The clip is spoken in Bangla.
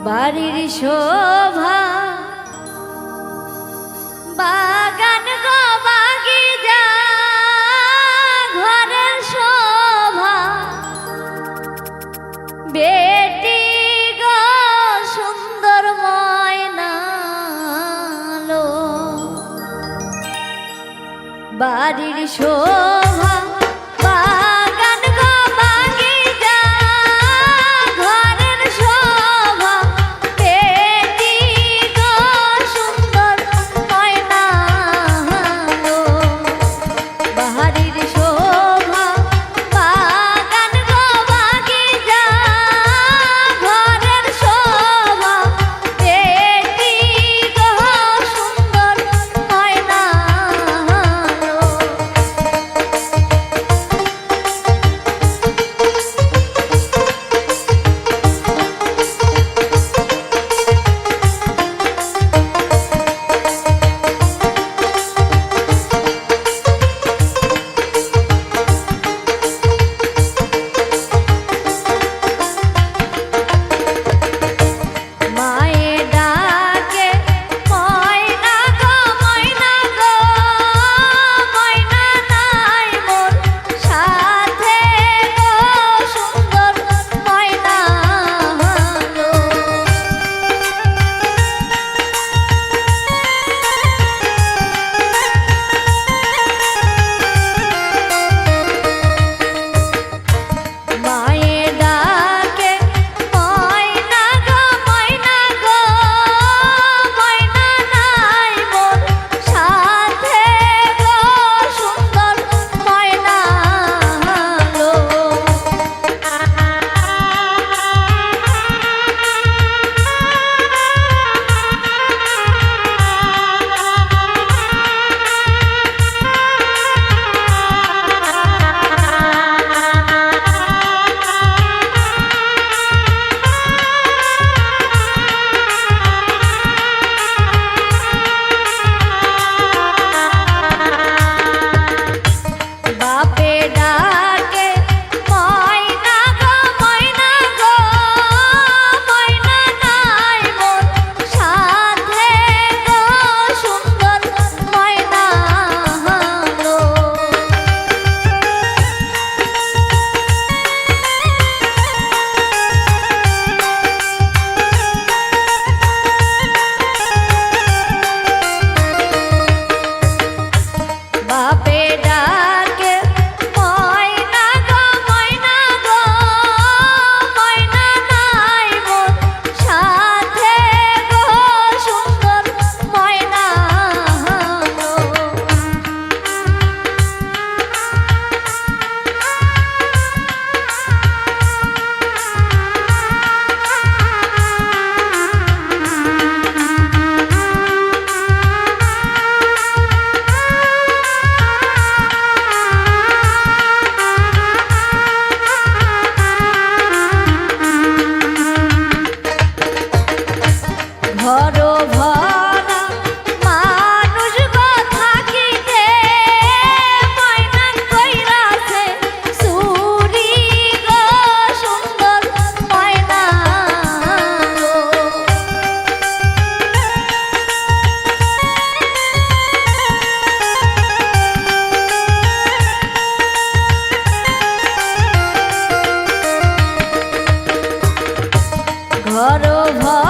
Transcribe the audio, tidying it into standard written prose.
বাড়ির শোভা বাগান গো বাগিচা ঘরের শোভা বেটি গো সুন্দর ময়না লো বাড়ির শোভা বাগান গো বাগিচা ঘরের শোভা বেটি গো সুন্দর ময়না লো বাড়ির শোভা বাগান গো বাগিচা ঘরের শোভা বেটি গো সুন্দর ময়না লো মায়ের ডাকে ময়না গো ময়না গো ময়না নাই মোর সাথে গো সুন্দর ময়না গো মায়ের ডাকে ময়না গো ময়না গো ময়না নাই মোর সাথে গো সুন্দর ময়না লো বাপে ডাকে ময়না গো ময়না গো ময়না নাই মোর সাথে গো সুন্দর ময়না লো বাপে ডাকে ময়না গো ময়না গো ময়না নাই মোর সাথে গো সুন্দর ময়না লো ঘর ভরা মানুষ গো থাকিতে ময়না কইরাছে চুরি গো সুন্দর ময়না লো ঘর ভরা